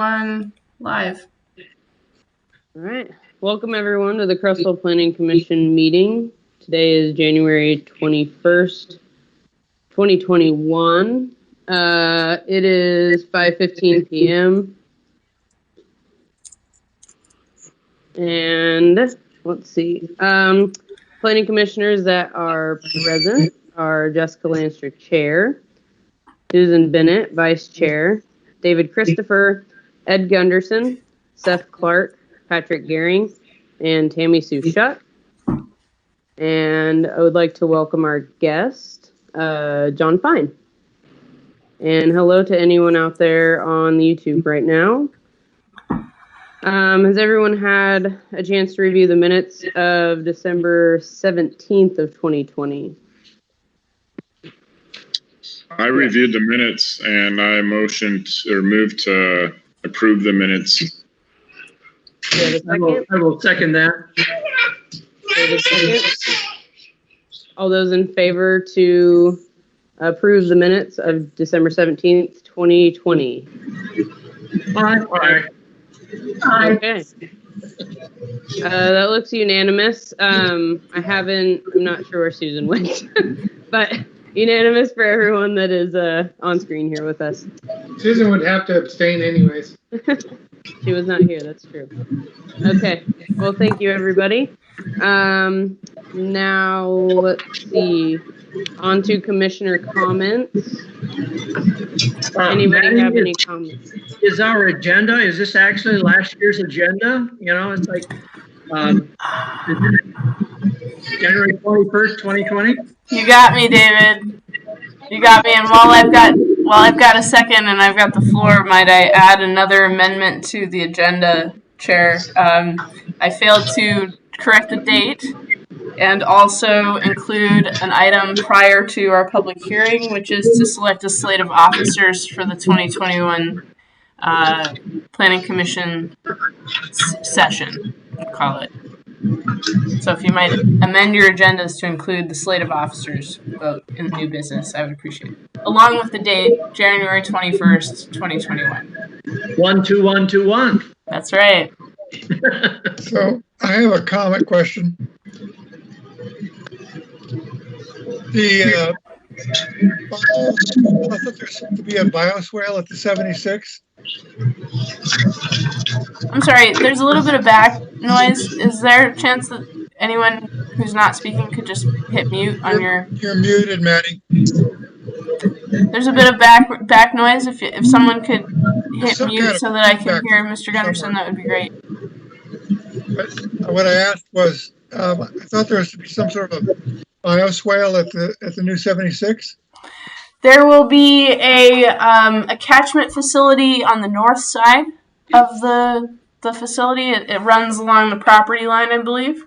On live. All right. Welcome, everyone, to the Crestwell Planning Commission meeting. Today is January 21st, 2021. It is 5:15 p.m. And let's see. Planning commissioners that are present are Jessica Lanster, Chair, Susan Bennett, Vice Chair, David Christopher, Ed Gunderson, Seth Clark, Patrick Gehring, and Tammy Sue Shutt. And I would like to welcome our guest, John Fine. And hello to anyone out there on YouTube right now. Has everyone had a chance to review the minutes of December 17th of 2020? I reviewed the minutes and I moved to approve the minutes. I will second that. All those in favor to approve the minutes of December 17th, 2020? Aye. Okay. That looks unanimous. I'm not sure where Susan went, but unanimous for everyone that is on screen here with us. Susan would have to abstain anyways. She was not here, that's true. Okay, well, thank you, everybody. Now, let's see. On to commissioner comments. Anybody have any comments? Is our agenda, is this actually last year's agenda? You know, it's like January 21st, 2020. You got me, David. You got me. And while I've got a second and I've got the floor, might I add another amendment to the agenda, Chair? I failed to correct the date and also include an item prior to our public hearing, which is to select a slate of officers for the 2021 Planning Commission session, we'll call it. So if you might amend your agendas to include the slate of officers vote in the new business, I would appreciate it. Along with the date, January 21st, 2021. 12121. That's right. So I have a comment question. I thought there's supposed to be a bioswale at the 76. I'm sorry, there's a little bit of back noise. Is there a chance that anyone who's not speaking could just hit mute on your... You're muted, Maddie. There's a bit of back noise. If someone could hit mute so that I can hear Mr. Gunderson, that would be great. But what I asked was, I thought there was to be some sort of a bioswale at the new 76. There will be a catchment facility on the north side of the facility. It runs along the property line, I believe.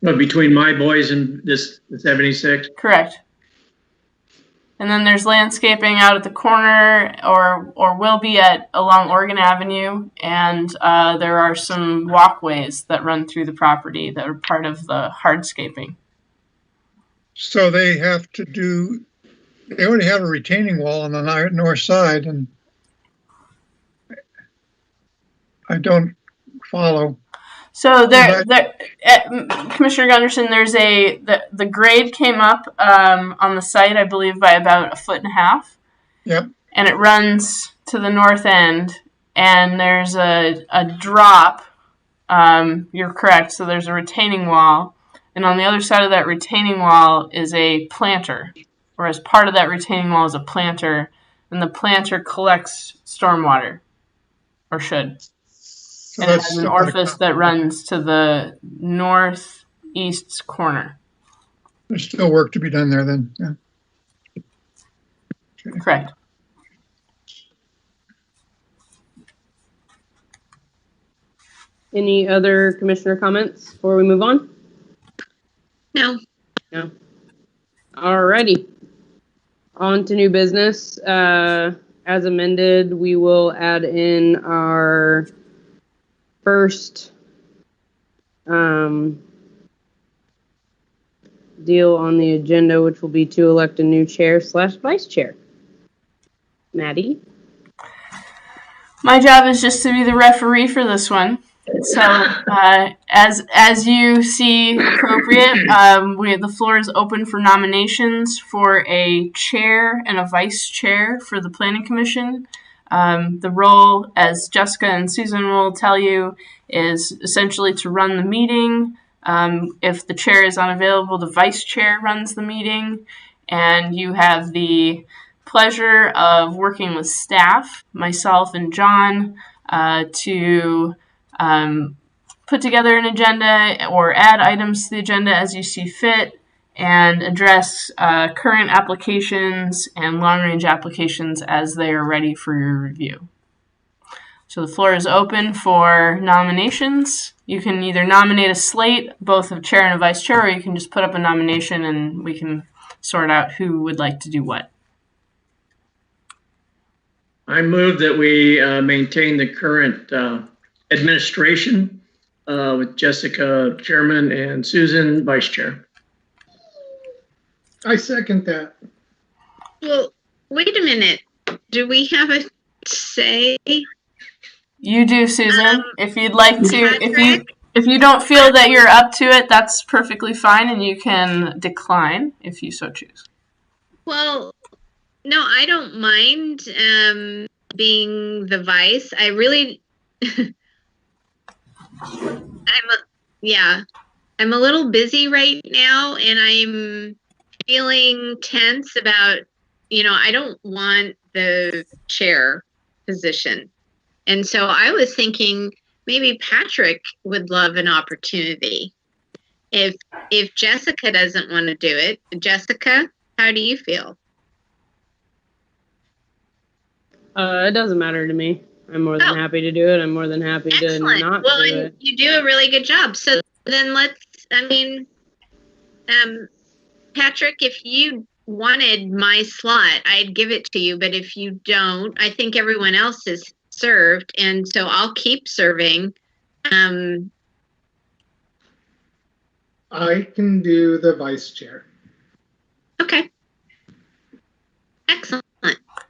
But between my boys and the 76? Correct. And then there's landscaping out at the corner, or will be along Oregon Avenue, and there are some walkways that run through the property that are part of the hardscaping. So they already have a retaining wall on the north side, and I don't follow. So Commissioner Gunderson, there's the grade came up on the site, I believe, by about 1.5 feet. Yep. And it runs to the north end, and there's a drop. You're correct. So there's a retaining wall, and on the other side of that retaining wall is a planter, whereas part of that retaining wall is a planter, and the planter collects stormwater, or should. So and it has an orifice that runs to the northeast corner. There's still work to be done there then, yeah. Okay. Correct. Any other commissioner comments before we move on? No. No. Alrighty. On to new business. As amended, we will add in our first deal on the agenda, which will be to elect a new chair / vice chair. Maddie? My job is just to be the referee for this one. So, as you see appropriate, the floor is open for nominations for a chair and a vice chair for the Planning Commission. The role, as Jessica and Susan will tell you, is essentially to run the meeting. If the chair is unavailable, the vice chair runs the meeting, and you have the pleasure of working with staff, myself and John, to put together an agenda or add items to the agenda as you see fit, and address current applications and long-range applications as they are ready for your review. So the floor is open for nominations. You can either nominate a slate, both of chair and a vice chair, or you can just put up a nomination and we can sort out who would like to do what. I move that we maintain the current administration with Jessica chairman and Susan vice chair. I second that. Well, wait a minute. Do we have a say? You do, Susan. If you'd like to, Patrick? if you don't feel that you're up to it, that's perfectly fine, and you can decline if you so choose. Well, no, I don't mind being the vice. I really, I'm a little busy right now, and I'm feeling tense about, I don't want the chair position. And so I was thinking maybe Patrick would love an opportunity. If Jessica doesn't want to do it, Jessica, how do you feel? It doesn't matter to me. I'm more than happy to do it. I'm more than happy to not do it. You do a really good job. So then Patrick, if you wanted my slot, I'd give it to you. But if you don't, I think everyone else is served. And so I'll keep serving. I can do the vice chair. Okay. Excellent.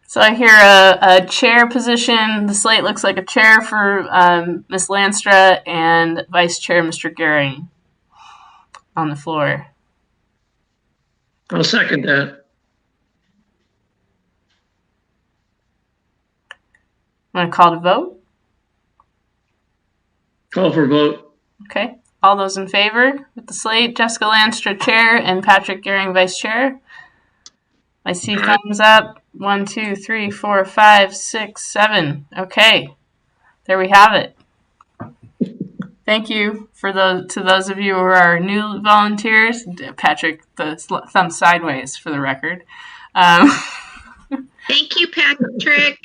So I hear a chair position. The slate looks like a chair for Ms. Lanstra and Vice Chair Mr. Gehring on the floor. I'll second that. Want to call to vote? Call for vote. Okay. All those in favor with the slate, Jessica Lanstra chair and Patrick Gehring vice chair. I see thumbs up. 1, 2, 3, 4, 5, 6, 7. Okay. There we have it. Thank you to those of you who are new volunteers. Patrick, the thumb sideways for the record. Thank you, Patrick.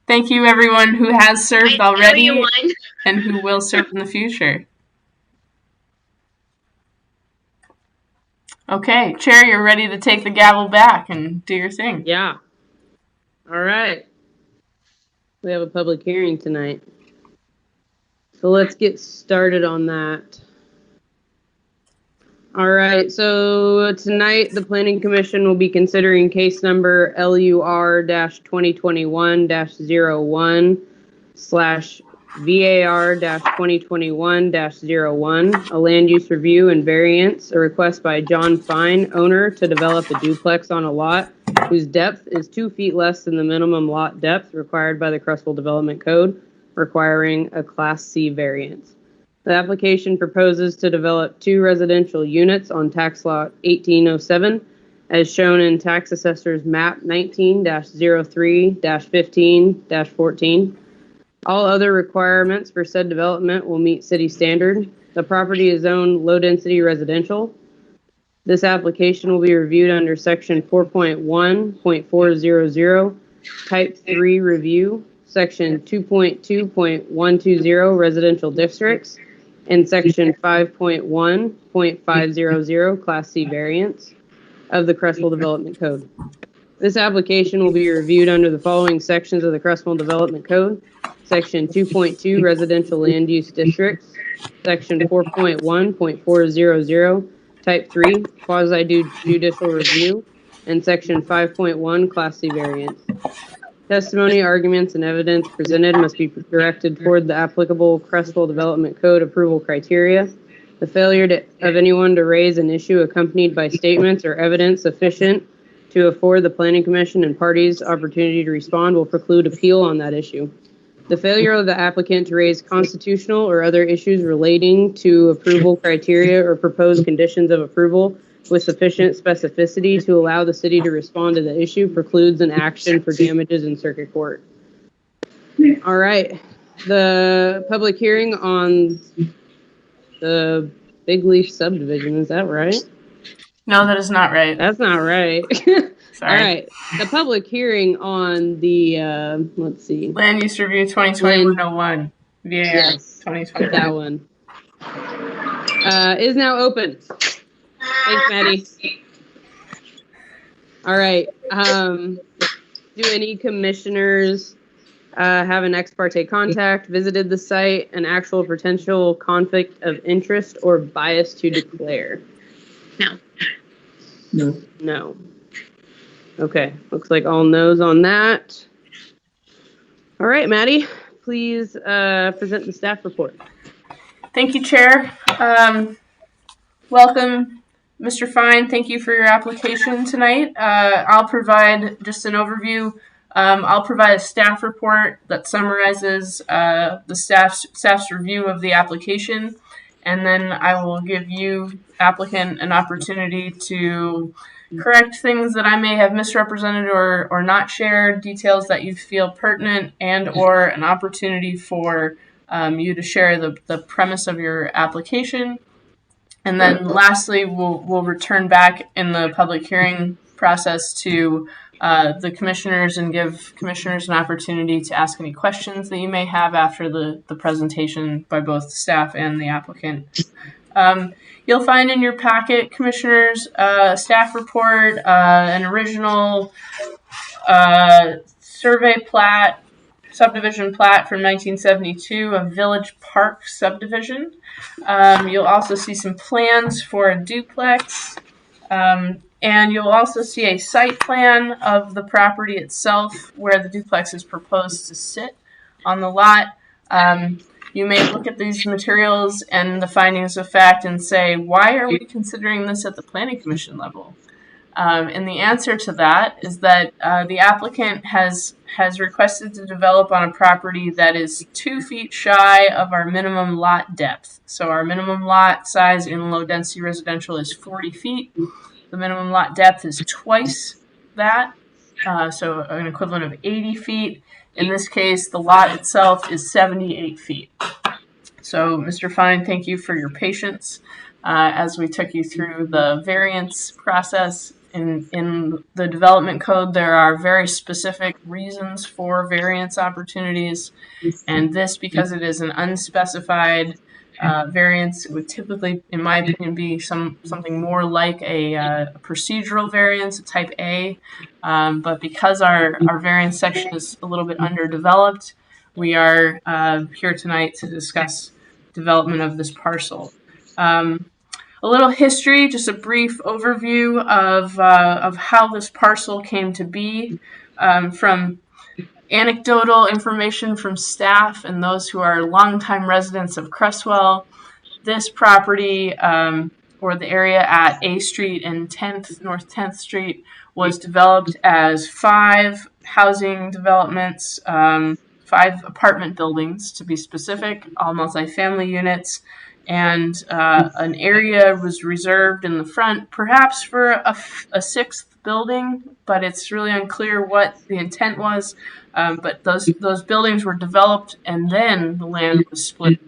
Thank you, everyone who has served already you won. and who will serve in the future. Okay, Chair, you're ready to take the gavel back and do your thing. Yeah. All right. We have a public hearing tonight. So let's get started on that. All right, so tonight the Planning Commission will be considering case number LUR-2021-01/VAR-2021-01, a land use review and variance, a request by John Fine, owner, to develop a duplex on a lot whose depth is 2 feet less than the minimum lot depth required by the Creswell Development Code, requiring a Class C variance. The application proposes to develop 2 residential units on tax lot 1807, as shown in Tax Assessor's Map 19-03-15-14. All other requirements for said development will meet city standard. The property is zoned low-density residential. This application will be reviewed under Section 4.1.400, Type 3 Review, Section 2.2.120 Residential Districts, and Section 5.1.500 Class C Variance of the Creswell Development Code. This application will be reviewed under the following sections of the Creswell Development Code: Section 2.2 Residential Land Use Districts, Section 4.1.400 Type 3 Quasi-Judicial Review, and Section 5.1 Class C Variance. Testimony, arguments, and evidence presented must be directed toward the applicable Creswell Development Code approval criteria. The failure of anyone to raise an issue accompanied by statements or evidence sufficient to afford the Planning Commission and parties opportunity to respond will preclude appeal on that issue. The failure of the applicant to raise constitutional or other issues relating to approval criteria or proposed conditions of approval with sufficient specificity to allow the city to respond to the issue precludes an action for damages in circuit court. All right. The public hearing on the Big Leaf subdivision, is that right? No, that is not right. That's not right. Sorry. All right. The public hearing on the, let's see. Land Use Review 2020-101. VAR Yes, 2020. that one. Is now open. Thanks, Maddie. All right. Do any commissioners have an ex parte contact, visited the site, an actual potential conflict of interest, or bias to declare? No. No. No. Okay. Looks like all no's on that. All right, Maddie, please present the staff report. Thank you, Chair. Welcome, Mr. Fine. Thank you for your application tonight. I'll provide just an overview. I'll provide a staff report that summarizes the staff's review of the application, and then I will give you, applicant, an opportunity to correct things that I may have misrepresented or not shared, details that you feel pertinent, and or an opportunity for you to share the premise of your application. And then lastly, we'll return back in the public hearing process to the commissioners and give commissioners an opportunity to ask any questions that you may have after the presentation by both the staff and the applicant. You'll find in your packet, commissioners, a staff report, an original survey plat, subdivision plat from 1972 of Village Park subdivision. You'll also see some plans for a duplex, and you'll also see a site plan of the property itself where the duplex is proposed to sit on the lot. You may look at these materials and the findings of fact and say, why are we considering this at the Planning Commission level? And the answer to that is that the applicant has requested to develop on a property that is 2 feet shy of our minimum lot depth. So our minimum lot size in low density residential is 40 feet. The minimum lot depth is twice that, so an equivalent of 80 feet. In this case, the lot itself is 78 feet. So, Mr. Fine, thank you for your patience as we took you through the variance process. In the development code, there are very specific reasons for variance opportunities, and this, because it is an unspecified variance, it would typically, in my opinion, be something more like a procedural variance, a type A, but because our variance section is a little bit underdeveloped, we are here tonight to discuss development of this parcel. A little history, just a brief overview of how this parcel came to be, from anecdotal information from staff and those who are longtime residents of Creswell. This property, or the area at A Street and North 10th Street, was developed as 5 housing developments, 5 apartment buildings to be specific, all multifamily units. And an area was reserved in the front, perhaps for a 6th building, but it's really unclear what the intent was. But those buildings were developed, and then the land was split.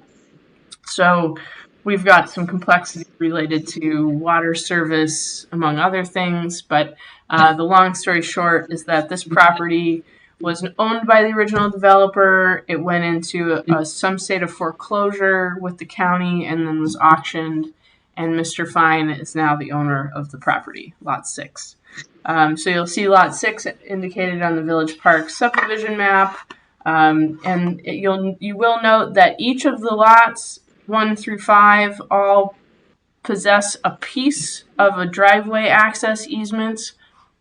So we've got some complexity related to water service, among other things. But the long story short is that this property was owned by the original developer. It went into some state of foreclosure with the county and then was auctioned. And Mr. Fine is now the owner of the property, Lot 6. So you'll see Lot 6 indicated on the Village Park subdivision map. And you will note that each of the lots, 1 through 5, all possess a piece of a driveway access easement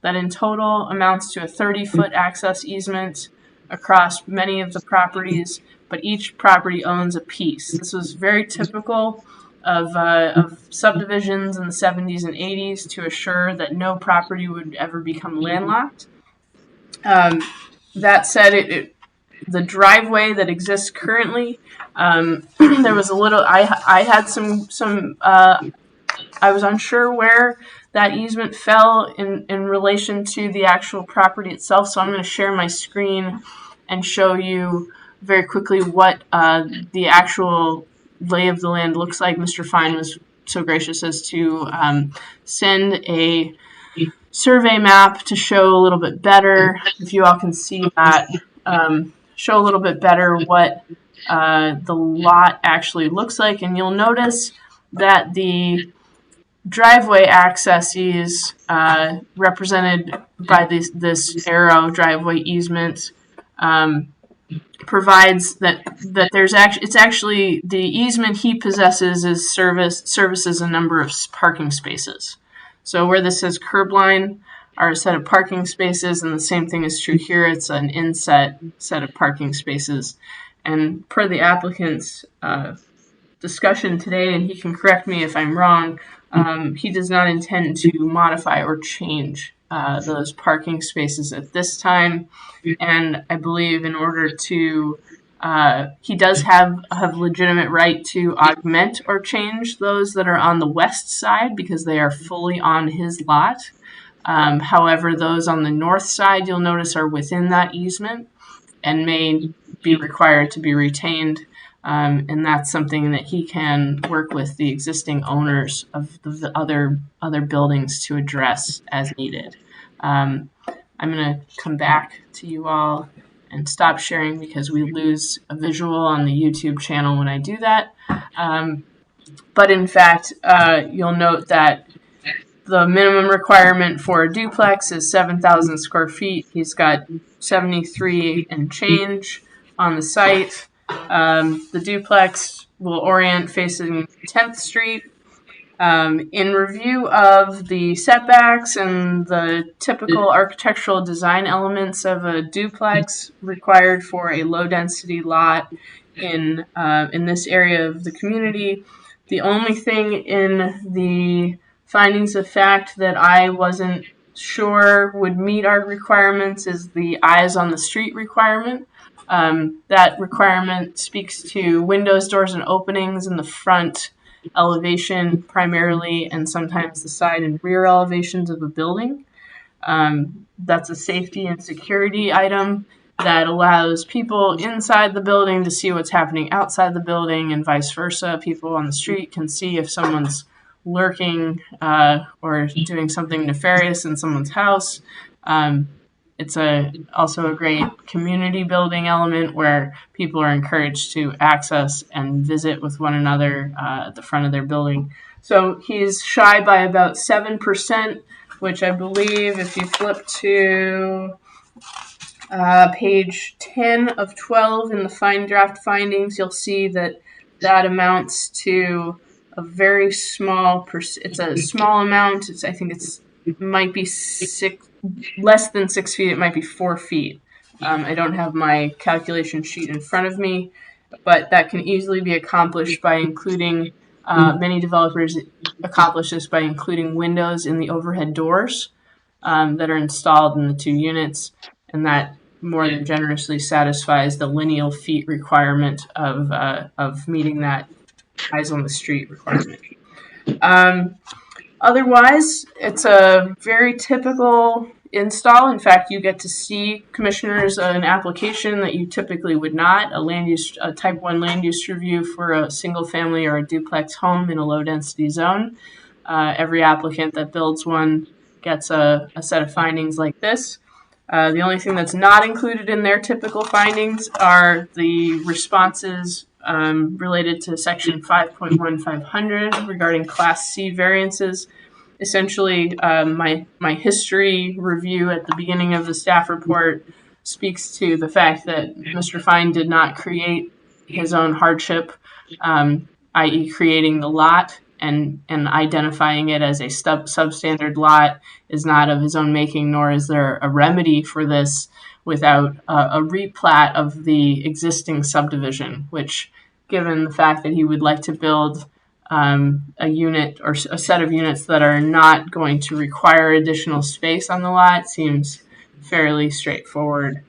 that in total amounts to a 30-foot access easement across many of the properties, but each property owns a piece. This was very typical of subdivisions in the 70s and 80s to assure that no property would ever become landlocked. That said, the driveway that exists currently, there was a little. I had some. I was unsure where that easement fell in relation to the actual property itself. So I'm going to share my screen and show you very quickly what the actual lay of the land looks like. Mr. Fine was so gracious as to send a survey map to show a little bit better, if you all can see that, show a little bit better what the lot actually looks like. And you'll notice that the driveway accesses represented by this arrow driveway easement provides that it's actually the easement he possesses is services a number of parking spaces. So where this says curb line are a set of parking spaces, and the same thing is true here. It's an inset set of parking spaces. And per the applicant's discussion today, and he can correct me if I'm wrong, he does not intend to modify or change those parking spaces at this time. And I believe in order to, he does have legitimate right to augment or change those that are on the west side because they are fully on his lot. However, those on the north side, you'll notice, are within that easement and may be required to be retained. And that's something that he can work with the existing owners of the other buildings to address as needed. I'm going to come back to you all and stop sharing because we lose a visual on the YouTube channel when I do that. But in fact, you'll note that the minimum requirement for a duplex is 7,000 square feet. He's got 73 and change on the site. The duplex will orient facing 10th Street. In review of the setbacks and the typical architectural design elements of a duplex required for a low-density lot in this area of the community, the only thing in the findings of fact that I wasn't sure would meet our requirements is the eyes on the street requirement. That requirement speaks to windows, doors, and openings in the front elevation primarily, and sometimes the side and rear elevations of a building. That's a safety and security item that allows people inside the building to see what's happening outside the building, and vice versa. People on the street can see if someone's lurking or doing something nefarious in someone's house. It's also a great community building element where people are encouraged to access and visit with one another at the front of their building. So he's shy by about 7%, which I believe if you flip to page 10 of 12 in the fine draft findings, you'll see that amounts to a very small it's a small amount. I think it might be less than 6 feet. It might be 4 feet. I don't have my calculation sheet in front of me, but that can easily be accomplished by including, many developers accomplish this by including windows in the overhead doors that are installed in the two units, and that more than generously satisfies the lineal feet requirement of meeting that eyes on the street requirement. Otherwise, it's a very typical install. In fact, you get to see, commissioners, an application that you typically would not, a type 1 land use review for a single family or a duplex home in a low density zone. Every applicant that builds one gets a set of findings like this. The only thing that's not included in their typical findings are the responses related to section 5.1500 regarding Class C variances. Essentially, my history review at the beginning of the staff report speaks to the fact that Mr. Fine did not create his own hardship, i.e. creating the lot, and identifying it as a substandard lot is not of his own making, nor is there a remedy for this without a replat of the existing subdivision, which, given the fact that he would like to build a unit or a set of units that are not going to require additional space on the lot, seems fairly straightforward.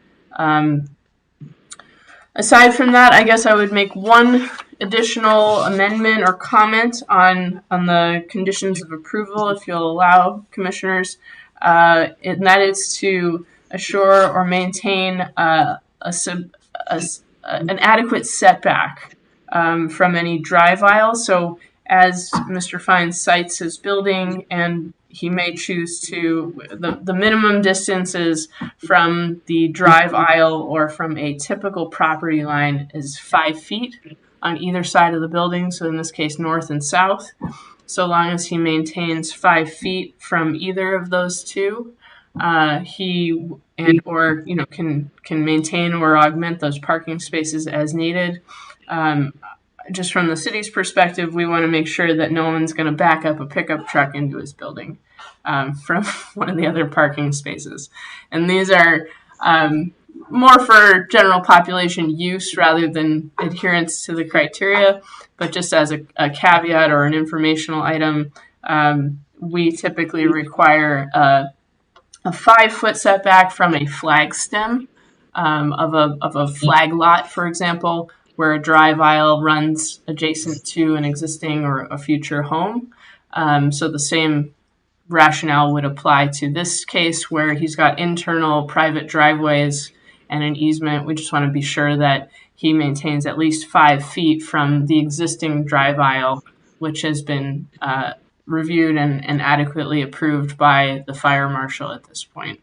Aside from that, I guess I would make one additional amendment or comment on the conditions of approval, if you'll allow, commissioners, and that is to assure or maintain an adequate setback from any drive aisle. So as Mr. Fine cites his building, and he may choose to, the minimum distances from the drive aisle or from a typical property line is 5 feet on either side of the building. So in this case, north and south. So long as he maintains 5 feet from either of those two, he can maintain or augment those parking spaces as needed. Just from the city's perspective, we want to make sure that no one's going to back up a pickup truck into his building from one of the other parking spaces. And these are more for general population use rather than adherence to the criteria. But just as a caveat or an informational item, we typically require a 5-foot setback from a flag stem of a flag lot, for example, where a drive aisle runs adjacent to an existing or a future home. So the same rationale would apply to this case where he's got internal private driveways and an easement. We just want to be sure that he maintains at least 5 feet from the existing drive aisle, which has been reviewed and adequately approved by the fire marshal at this point.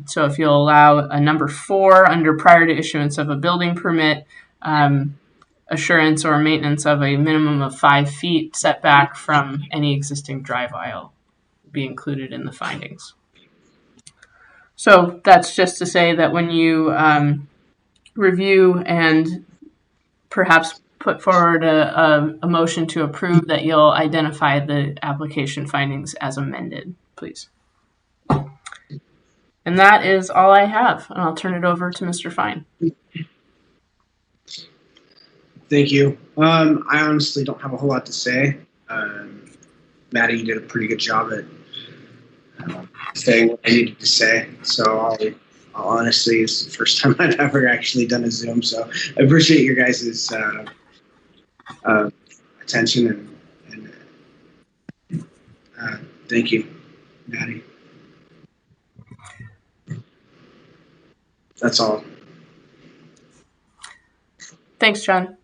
So if you'll allow a number 4 under prior to issuance of a building permit, assurance or maintenance of a minimum of 5 feet setback from any existing drive aisle be included in the findings. So that's just to say that when you review and perhaps put forward a motion to approve, that you'll identify the application findings as amended, please. And that is all I have, and I'll turn it over to Mr. Fine. Thank you. I honestly don't have a whole lot to say. Maddie, you did a pretty good job at saying what I needed to say. So I'll honestly, it's the first time I've ever actually done a Zoom. So I appreciate your guys' attention and thank you, Maddie. That's all. Thanks, John.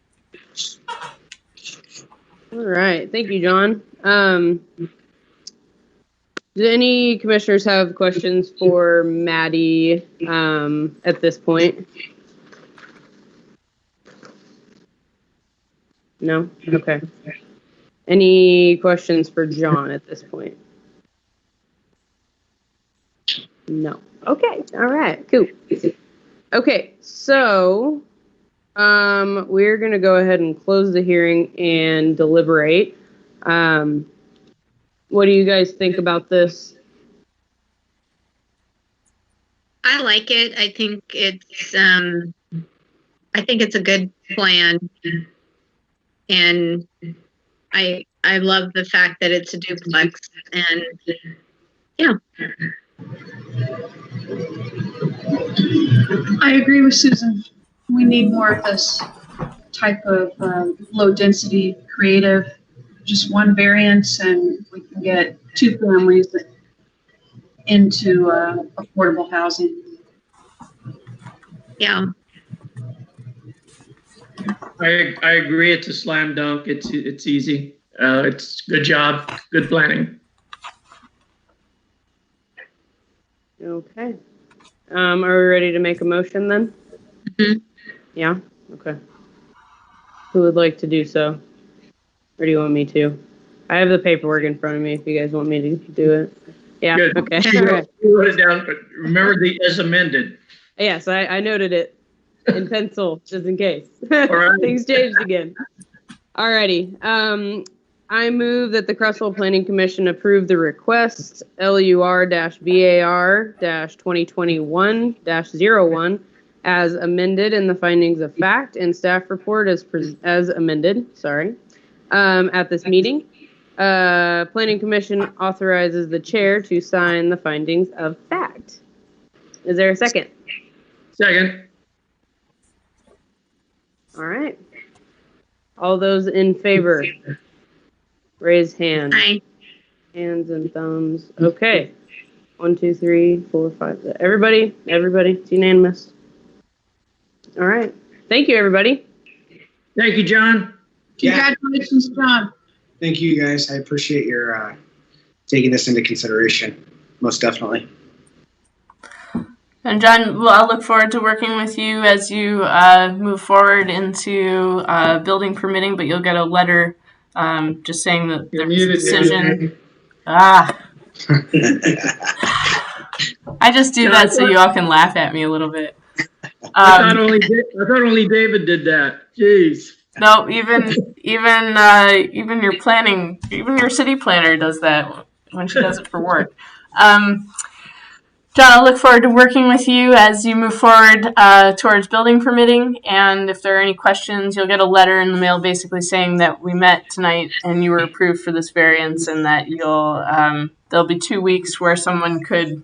All right. Thank you, John. Do any commissioners have questions for Maddie at this point? No? Okay. Any questions for John at this point? No. Okay. All right. Cool. Okay. So we're going to go ahead and close the hearing and deliberate. What do you guys think about this? I like it. I think it's a good plan. And I love the fact that it's a duplex, and yeah. I agree with Susan. We need more of this type of low density creative, just one variance, and we can get 2 families into affordable housing. Yeah. I agree. It's a slam dunk. It's easy. It's good job. Good planning. Okay. Are we ready to make a motion then? Mm-hmm. Yeah? Okay. Who would like to do so? Or do you want me to? I have the paperwork in front of me if you guys want me to do it. Yeah, Good. okay. You All right. wrote it down, but remember the as amended. Yes, I noted it in pencil, just in case. All right. Things changed again. Alrighty. I move that the Crestwell Planning Commission approve the request LUR-VAR-2021-01 as amended in the findings of fact and staff report as amended, at this meeting. Planning Commission authorizes the chair to sign the findings of fact. Is there a second? Second. All right. All those in favor, raise hand. Aye. Hands and thumbs. Okay. 1, 2, 3, 4, 5. Everybody, it's unanimous. All right. Thank you, everybody. Thank you, John. Yeah, Congratulations, John. thank you guys. I appreciate your taking this into consideration. Most definitely. And John, well, I'll look forward to working with you as you move forward into building permitting, but you'll get a letter just saying that You're there's a muted, decision. I just do that so you all can laugh at me a little bit. I thought only David did that. Jeez. No, even your city planner does that when she does it for work. John, I look forward to working with you as you move forward towards building permitting. And if there are any questions, you'll get a letter in the mail basically saying that we met tonight and you were approved for this variance, and that there'll be 2 weeks where someone could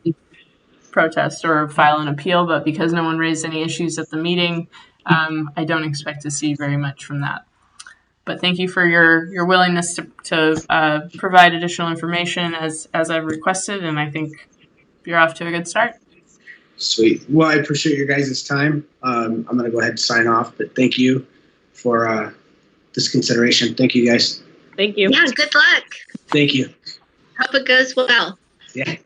protest or file an appeal. But because no one raised any issues at the meeting, I don't expect to see very much from that. But thank you for your willingness to provide additional information as I've requested, and I think you're off to a good start. Sweet. Well, I appreciate your guys' time. I'm going to go ahead and sign off, but thank you for this consideration. Thank you, guys. Thank you. Yeah, good luck. Thank you. Hope it goes well. Yeah.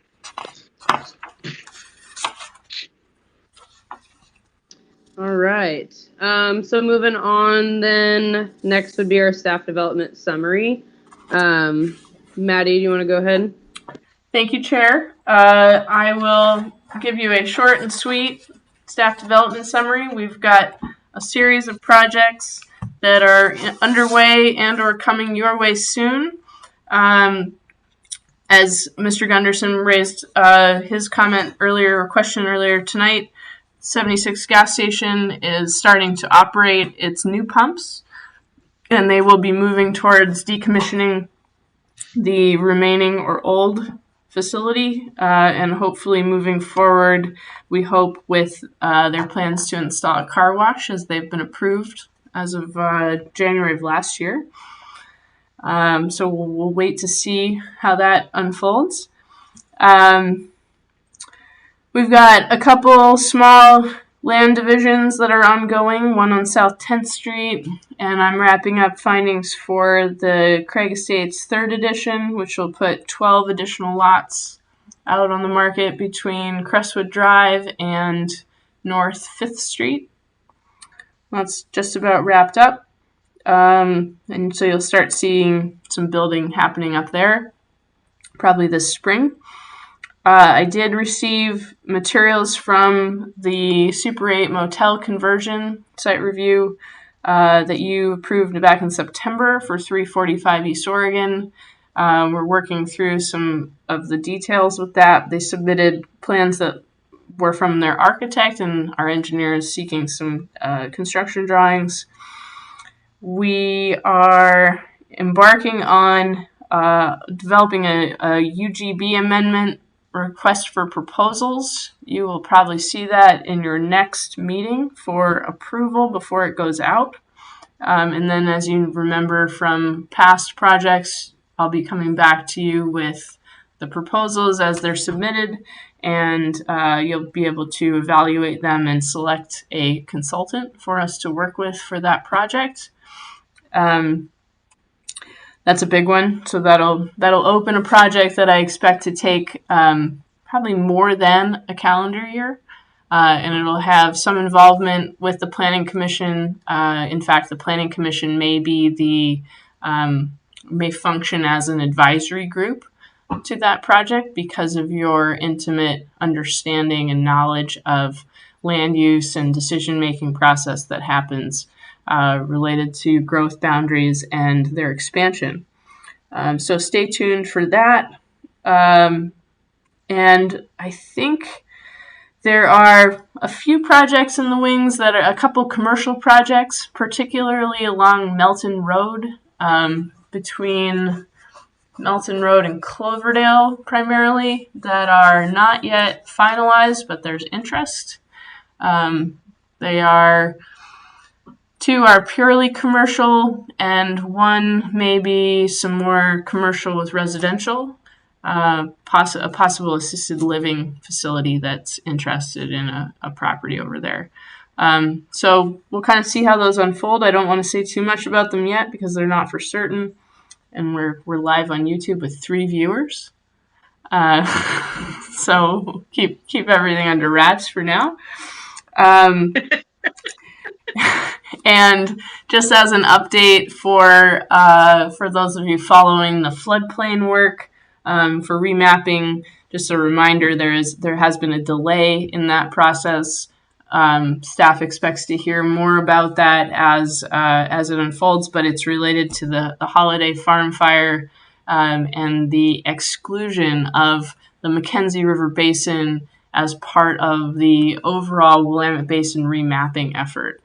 All right. So moving on then, next would be our staff development summary. Maddie, do you want to go ahead? Thank you, Chair. I will give you a short and sweet staff development summary. We've got a series of projects that are underway and or coming your way soon. As Mr. Gunderson raised his question earlier tonight, 76 gas station is starting to operate its new pumps, and they will be moving towards decommissioning the remaining or old facility, and hopefully moving forward, we hope, with their plans to install a car wash, as they've been approved as of January of last year. So we'll wait to see how that unfolds. We've got a couple small land divisions that are ongoing, one on South 10th Street, and I'm wrapping up findings for the Craig Estates 3rd edition, which will put 12 additional lots out on the market between Crestwood Drive and North 5th Street. That's just about wrapped up. And so you'll start seeing some building happening up there, probably this spring. I did receive materials from the Super 8 motel conversion site review that you approved back in September for 345 East Oregon. We're working through some of the details with that. They submitted plans that were from their architect, and our engineer is seeking some construction drawings. We are embarking on developing a UGB amendment request for proposals. You will probably see that in your next meeting for approval before it goes out. And then, as you remember from past projects, I'll be coming back to you with the proposals as they're submitted, and you'll be able to evaluate them and select a consultant for us to work with for that project. That's a big one. So that'll open a project that I expect to take probably more than a calendar year, and it'll have some involvement with the Planning Commission. In fact, the Planning Commission may function as an advisory group to that project because of your intimate understanding and knowledge of land use and decision-making process that happens related to growth boundaries and their expansion. So stay tuned for that. And I think there are a few projects in the wings that are a couple commercial projects, particularly along Melton Road, between Melton Road and Cloverdale primarily, that are not yet finalized, but there's interest. Two are purely commercial, and one maybe some more commercial with residential. A possible assisted living facility that's interested in a property over there. So we'll kind of see how those unfold. I don't want to say too much about them yet because they're not for certain, and we're live on YouTube with 3 viewers. So keep everything under wraps for now. And just as an update for those of you following the floodplain work for remapping, just a reminder, there has been a delay in that process. Staff expects to hear more about that as it unfolds, but it's related to the Holiday Farm fire and the exclusion of the Mackenzie River Basin as part of the overall Willamette Basin remapping effort.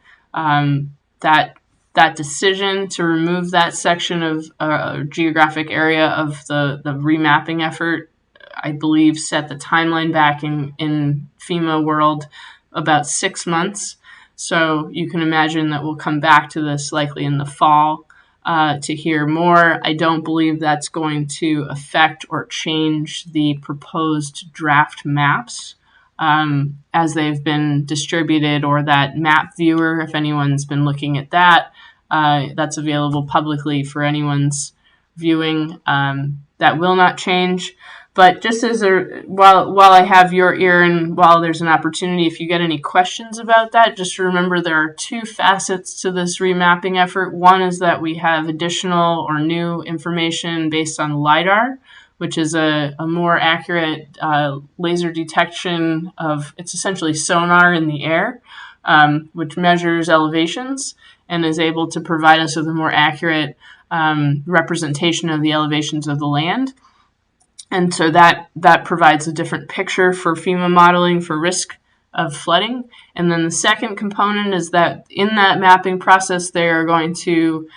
That decision to remove that section of geographic area of the remapping effort, I believe, set the timeline back in FEMA world about 6 months. So you can imagine that we'll come back to this likely in the fall to hear more. I don't believe that's going to affect or change the proposed draft maps as they've been distributed, or that map viewer, if anyone's been looking at that, that's available publicly for anyone's viewing. That will not change. But just as while I have your ear and while there's an opportunity, if you get any questions about that, just remember there are 2 facets to this remapping effort. One is that we have additional or new information based on LIDAR, which is a more accurate laser detection of, it's essentially sonar in the air, which measures elevations and is able to provide us with a more accurate representation of the elevations of the land. And so that provides a different picture for FEMA modeling for risk of flooding. And then the second component is that in that mapping process, they are going to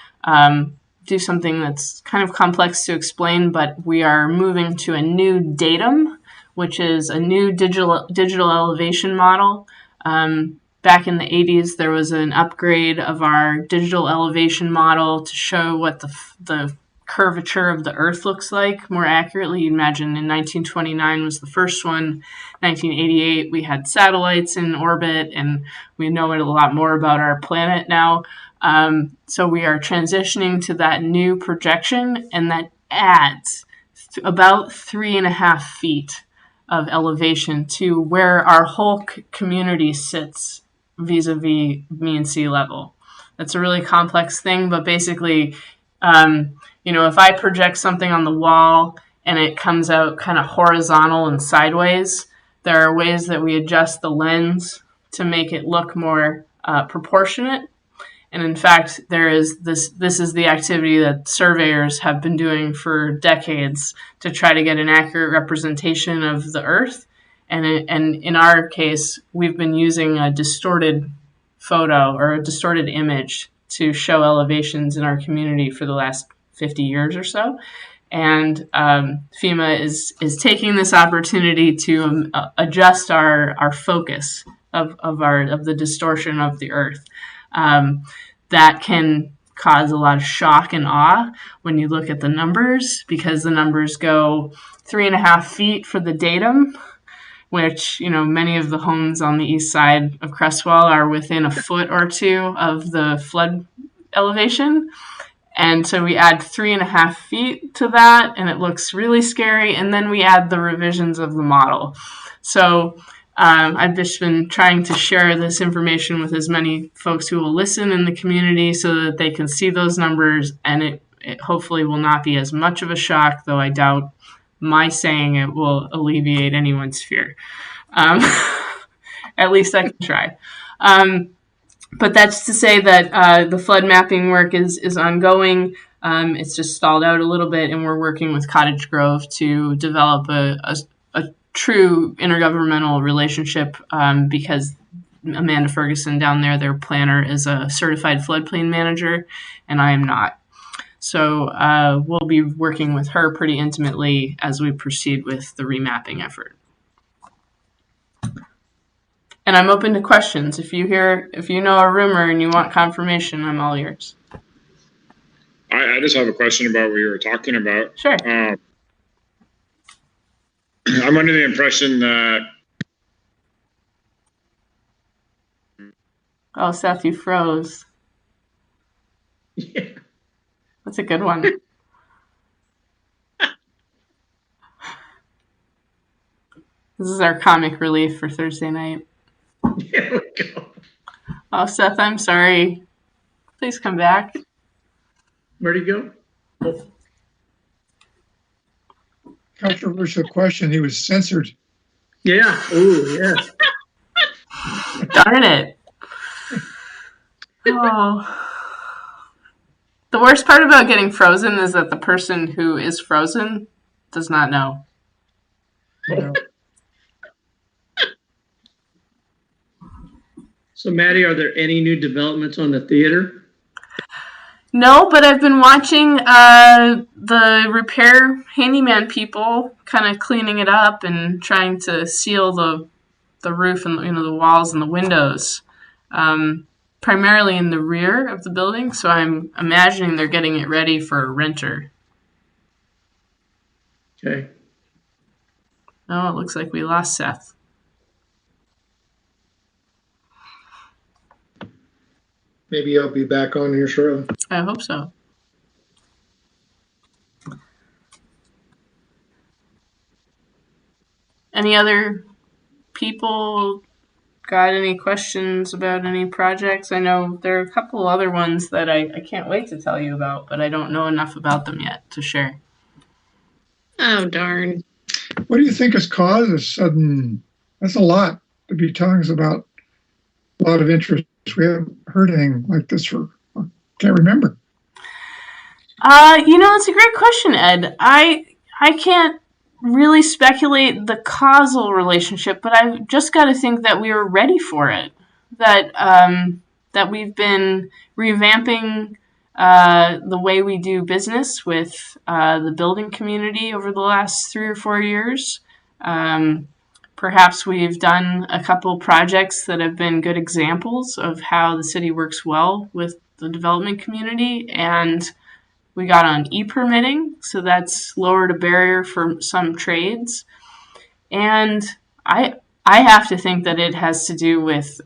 do something that's kind of complex to explain, but we are moving to a new datum, which is a new digital elevation model. Back in the 80s, there was an upgrade of our digital elevation model to show what the curvature of the Earth looks like more accurately. You'd imagine in 1929 was the first one. 1988, we had satellites in orbit, and we know a lot more about our planet now. So we are transitioning to that new projection, and that adds about 3.5 feet of elevation to where our whole community sits vis-a-vis mean sea level. That's a really complex thing, but basically, if I project something on the wall and it comes out kind of horizontal and sideways, there are ways that we adjust the lens to make it look more proportionate. And in fact, this is the activity that surveyors have been doing for decades to try to get an accurate representation of the Earth. And in our case, we've been using a distorted photo or a distorted image to show elevations in our community for the last 50 years or so. And FEMA is taking this opportunity to adjust our focus of the distortion of the Earth. That can cause a lot of shock and awe when you look at the numbers, because the numbers go 3.5 feet for the datum, which, many of the homes on the east side of Crestwell are within a foot or 2 of the flood elevation. And so we add 3.5 feet to that, and it looks really scary. And then we add the revisions of the model. So I've just been trying to share this information with as many folks who will listen in the community so that they can see those numbers, and it hopefully will not be as much of a shock, though I doubt my saying it will alleviate anyone's fear. At least I can try. But that's to say that the flood mapping work is ongoing. It's just stalled out a little bit, and we're working with Cottage Grove to develop a true intergovernmental relationship because Amanda Ferguson down there, their planner, is a certified floodplain manager, and I am not. So we'll be working with her pretty intimately as we proceed with the remapping effort. And I'm open to questions. If you know a rumor and you want confirmation, I'm all ears. I just have a question about what you were talking about. Sure. I'm under the impression that. Oh, Seth, you froze. Yeah. That's a good one. This is our comic relief for Thursday night. There we go. Oh, Seth, I'm sorry. Please come back. Where'd he go? Controversial question. He was censored. Yeah. Ooh, yeah. Darn it. Oh. The worst part about getting frozen is that the person who is frozen does not know. You know. So, Maddie, are there any new developments on the theater? No, but I've been watching the repair handyman people kind of cleaning it up and trying to seal the roof and the walls and the windows, primarily in the rear of the building. So I'm imagining they're getting it ready for a renter. Okay. Oh, it looks like we lost Seth. Maybe I'll be back on here shortly. I hope so. Any other people got any questions about any projects? I know there are a couple other ones that I can't wait to tell you about, but I don't know enough about them yet to share. Oh, darn. What do you think has caused a sudden? That's a lot to be telling us about. A lot of interest. We haven't heard anything like this for. Can't remember. It's a great question, Ed. I can't really speculate the causal relationship, but I've just got to think that we were ready for it. That we've been revamping the way we do business with the building community over the last 3 or 4 years. Perhaps we've done a couple projects that have been good examples of how the city works well with the development community, and we got on e-permitting, so that's lowered a barrier for some trades. And I have to think that it has to do with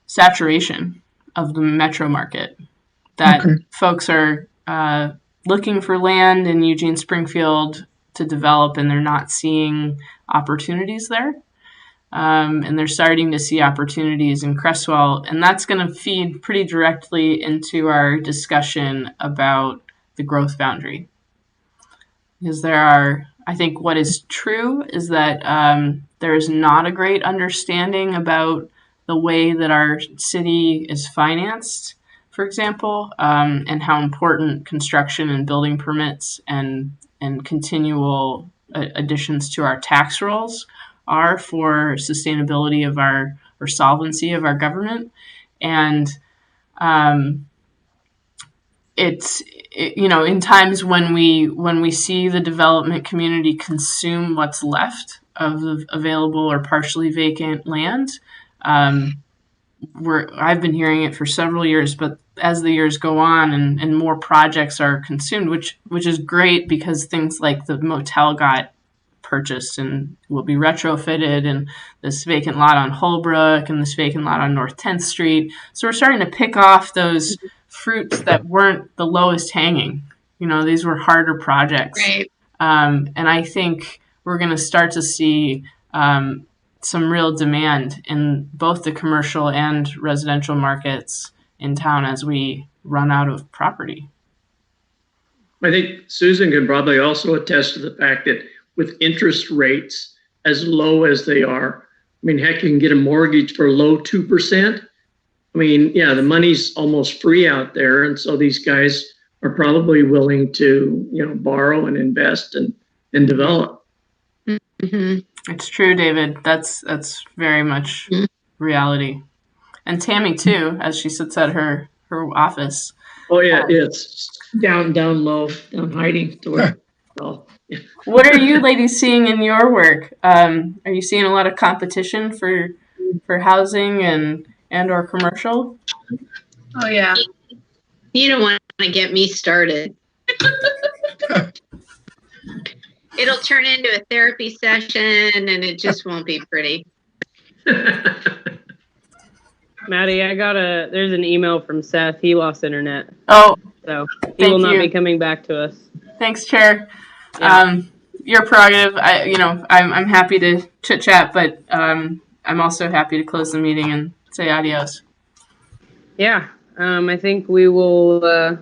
saturation of the metro market, that folks are looking for land in Eugene, Springfield to develop, and they're not seeing opportunities there. And they're starting to see opportunities in Cresswell, and that's going to feed pretty directly into our discussion about the growth boundary. Because I think what is true is that there is not a great understanding about the way that our city is financed, for example, and how important construction and building permits and continual additions to our tax rolls are for sustainability of or solvency of our government. And in times when we see the development community consume what's left of the available or partially vacant land, I've been hearing it for several years, but as the years go on and more projects are consumed, which is great because things like the motel got purchased and will be retrofitted, and this vacant lot on Holbrook and this vacant lot on North 10th Street. So we're starting to pick off those fruits that weren't the lowest hanging. These were harder projects. Right. And I think we're going to start to see some real demand in both the commercial and residential markets in town as we run out of property. I think Susan can probably also attest to the fact that with interest rates as low as they are, I mean, heck, you can get a mortgage for low 2%. I mean, yeah, the money's almost free out there, and so these guys are probably willing to, borrow and invest and develop. Mm-hmm. It's true, David. That's very much reality. And Tammy too, as she sits at her office. Oh yeah, it's down low, down hiding to where. So, yeah. What are you ladies seeing in your work? Are you seeing a lot of competition for housing and or commercial? Oh, yeah. You don't want to get me started. It'll turn into a therapy session and it just won't be pretty. Maddie, there's an email from Seth. He lost internet, Oh, so he will not be coming back to us. thanks, Chair. Yeah. Your prerogative. I'm happy to chit chat, but I'm also happy to close the meeting and say adios. Yeah, I think we will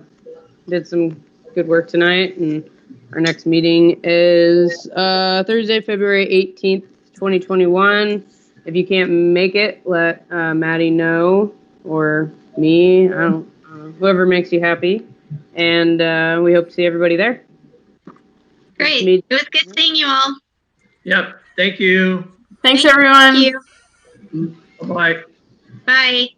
did some good work tonight, and our next meeting is Thursday, February 18th, 2021. If you can't make it, let Maddie know, or me, whoever makes you happy. And we hope to see everybody there. Great. It was good seeing you all. Yep. Thank you. Thanks, everyone. Thank you. Bye. Bye.